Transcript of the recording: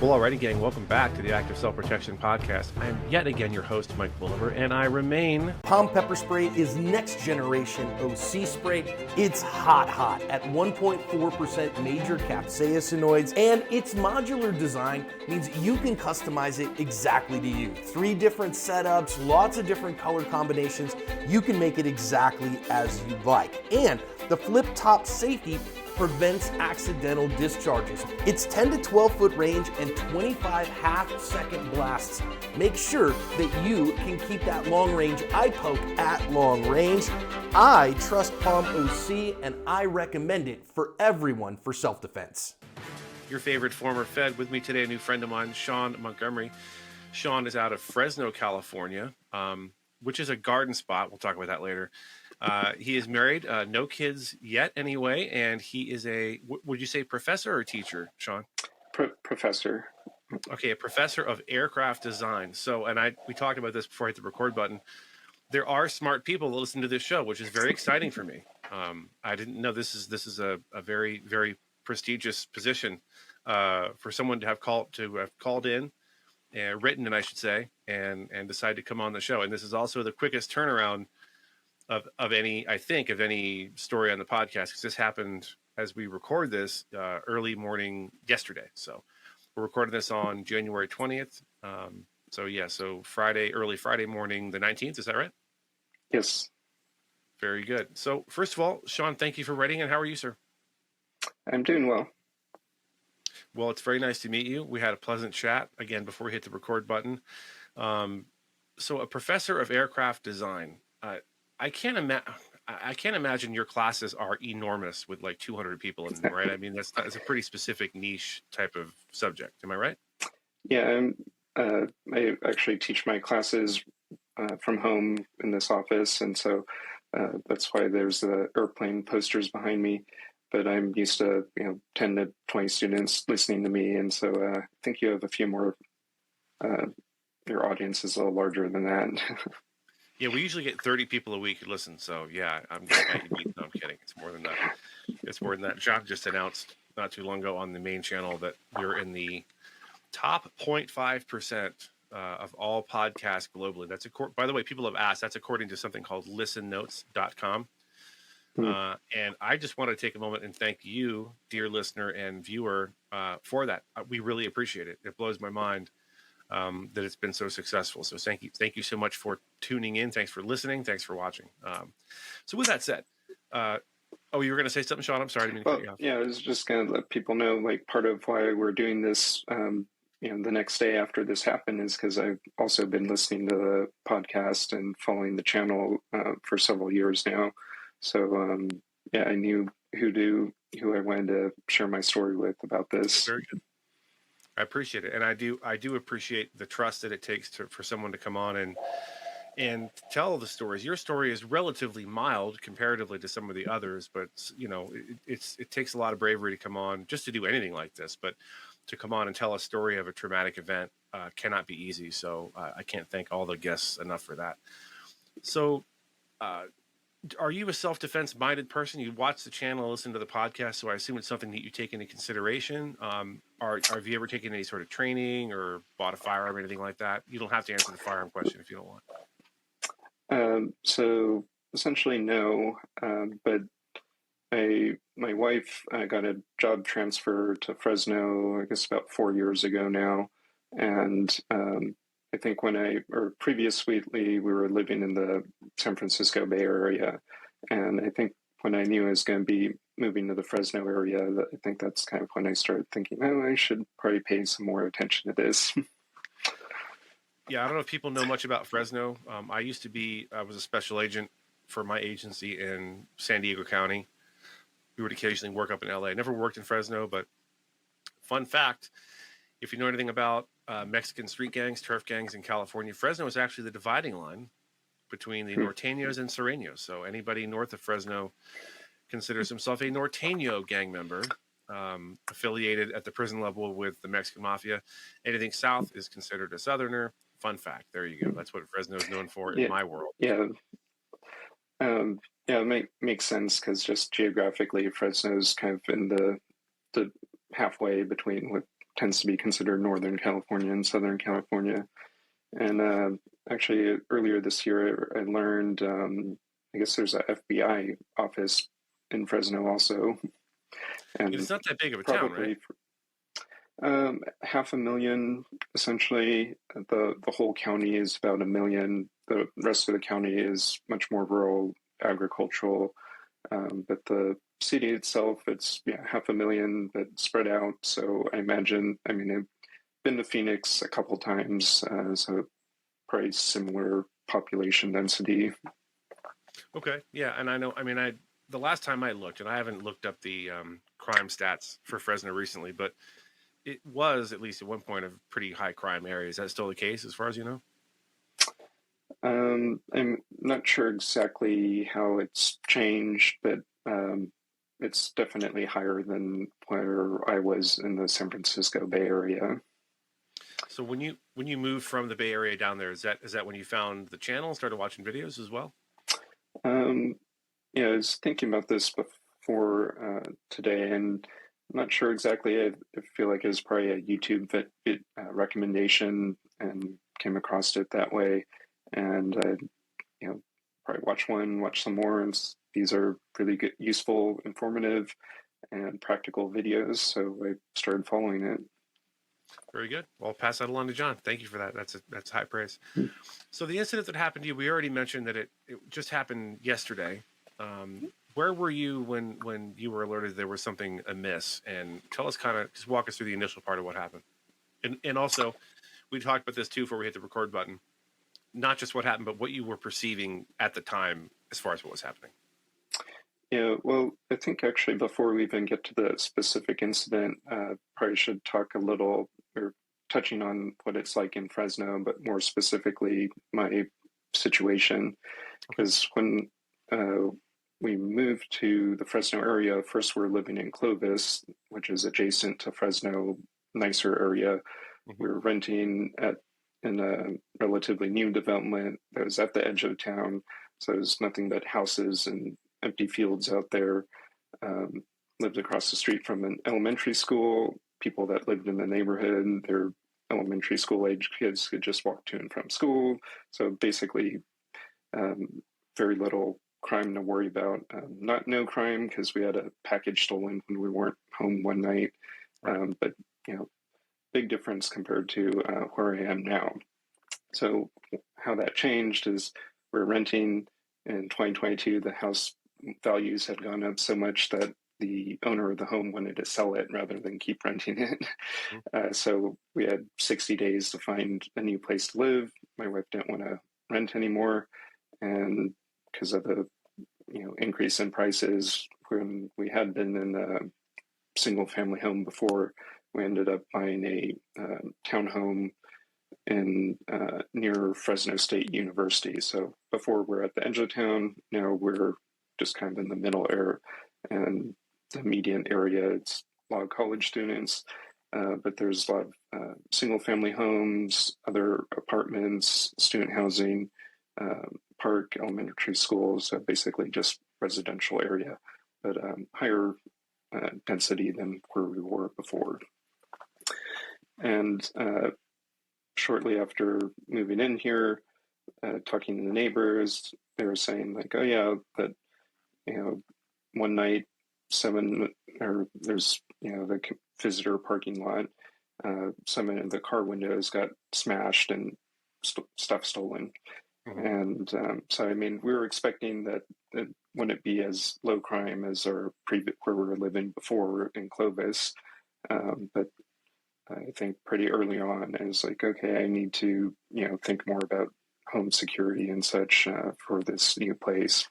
Well, alrighty, gang, welcome back to the Active Self-Protection Podcast. I am yet again your host, Mike Bulliver, and I remain... Palm pepper spray is next generation OC spray. It's hot at 1.4% major capsaicinoids, and its modular design means you can customize it exactly to you. 3 different setups, lots of different color combinations. You can make it exactly as you like. And the flip top safety prevents accidental discharges. It's 10 to 12 foot range and 25 half-second blasts. Make sure that you can keep that long range eye poke at long range. I trust Palm OC and I recommend it for everyone for self-defense. Your favorite former Fed. With me today, a new friend of mine, Sean Montgomery. Sean is out of Fresno, California, which is a garden spot. We'll talk about that later. He is married, no kids yet anyway, and he is would you say professor or teacher, Sean? Professor. Okay, a professor of aircraft design. So, and we talked about this before I hit the record button. There are smart people that listen to this show, which is very exciting for me. I didn't know this is a very, very prestigious position for someone to have called in, written, and I should say, and decide to come on the show. And this is also the quickest turnaround of any story on the podcast, because this happened as we record this early morning yesterday. So we're recording this on January 20th. So early Friday morning, the 19th. Is that right? Yes. Very good. So first of all, Sean, thank you for writing. And how are you, sir? I'm doing well. Well, it's very nice to meet you. We had a pleasant chat again before we hit the record button. So a professor of aircraft design. I can't imagine your classes are enormous with like 200 people in them, right? I mean, that's a pretty specific niche type of subject. Am I right? Yeah, I actually teach my classes from home in this office, and so that's why there's the airplane posters behind me. But I'm used to 10 to 20 students listening to me, and so I think you have a few more. Your audience is a little larger than that. Yeah, we usually get 30 people a week who listen. So yeah, I'm kidding. It's more than that. It's more than that. John just announced not too long ago on the main channel that we're in the top 0.5% of all podcasts globally. That's by the way, people have asked. That's according to something called listennotes.com. And I just want to take a moment and thank you, dear listener and viewer, for that. We really appreciate it. It blows my mind that it's been so successful. So thank you so much for tuning in. Thanks for listening. Thanks for watching. So with that said, you were going to say something, Sean? I'm sorry. I didn't mean to cut you off. Yeah, I was just going to let people know, like, part of why we're doing this, the next day after this happened is because I've also been listening to the podcast and following the channel for several years now. So, I knew who I wanted to share my story with about this. Very good. I appreciate it, and I do appreciate the trust that it takes for someone to come on and tell the stories. Your story is relatively mild comparatively to some of the others, but it takes a lot of bravery to come on just to do anything like this. But to come on and tell a story of a traumatic event cannot be easy. So I can't thank all the guests enough for that. So. Are you a self-defense minded person? You watch the channel, listen to the podcast, so I assume it's something that you take into consideration. Have you ever taken any sort of training or bought a firearm or anything like that? You don't have to answer the firearm question if you don't want. So essentially, no. But my wife got a job transfer to Fresno, I guess about 4 years ago now, and I think previously we were living in the San Francisco Bay Area, and I think when I knew I was going to be moving to the Fresno area, I think that's kind of when I started thinking, I should probably pay some more attention to this. Yeah, I don't know if people know much about Fresno. I was a special agent for my agency in San Diego County. We would occasionally work up in LA. Never worked in Fresno, but fun fact, if you know anything about Mexican street gangs, turf gangs in California, Fresno is actually the dividing line between the Norteños and Sureños. So anybody north of Fresno considers himself a Norteño gang member, affiliated at the prison level with the Mexican mafia. Anything south is considered a Southerner. Fun fact. There you go. That's what Fresno is known for in my world. Yeah. It makes sense because just geographically, Fresno's kind of in the halfway between what tends to be considered Northern California and Southern California. And actually, earlier this year, I learned, I guess there's a FBI office in Fresno also, and It's not that big of a town, right? probably 500,000 essentially. The whole county is about 1 million. The rest of the county is much more rural, agricultural. But the city itself, it's 500,000, but spread out. So I imagine, I mean, I've been to Phoenix a couple times, so probably similar population density. Okay, yeah, and I know. I mean, I the last time I looked, and I haven't looked up the crime stats for Fresno recently, but it was at least at one point a pretty high crime area. Is that still the case, as far as you know? I'm not sure exactly how it's changed, but it's definitely higher than where I was in the San Francisco Bay Area. So when you moved from the Bay Area down there, is that when you found the channel and started watching videos as well? Um, yeah, I was thinking about this before today, and I'm not sure exactly. I feel like it was probably a YouTube recommendation, and came across it that way. And probably watch some more. And these are really good, useful, informative, and practical videos. So I started following it. Very good. Well, I'll pass that along to John. Thank you for that. That's high praise. So the incident that happened to you, we already mentioned that it just happened yesterday. Where were you when you were alerted there was something amiss? And tell us, kind of just walk us through the initial part of what happened. And also, we talked about this too before we hit the record button. Not just what happened, but what you were perceiving at the time as far as what was happening. Yeah, well, I think actually before we even get to the specific incident, probably should talk a little, or touching on what it's like in Fresno, but more specifically my situation. Because when we moved to the Fresno area, first we're living in Clovis, which is adjacent to Fresno, nicer area. Mm-hmm. We were renting in a relatively new development that was at the edge of town. So there's nothing but houses and empty fields out there. Lived across the street from an elementary school. People that lived in the neighborhood, their elementary school age kids could just walk to and from school. So basically, very little crime to worry about. Not no crime because we had a package stolen when we weren't home one night. Right. But big difference compared to where I am now. So how that changed is we're renting in 2022. The house values had gone up so much that the owner of the home wanted to sell it rather than keep renting it. So we had 60 days to find a new place to live. My wife didn't want to rent anymore, and because of the increase in prices, when we had been in a single family home before, we ended up buying a townhome in near Fresno State University. So before we're at the edge of town, now we're just kind of in the middle area, and the median area. It's a lot of college students, but there's a lot of single family homes, other apartments, student housing, park, elementary schools. So basically just residential area, but higher density than where we were before. And shortly after moving in here, talking to the neighbors, they were saying like, "Oh yeah, that one night, there's the visitor parking lot, some of the car windows got smashed and stuff stolen." Mm-hmm. And so, I mean, we were expecting that it wouldn't be as low crime as our where we were living before in Clovis, but I think pretty early on, I was like, okay, I need to, think more about home security and such for this new place.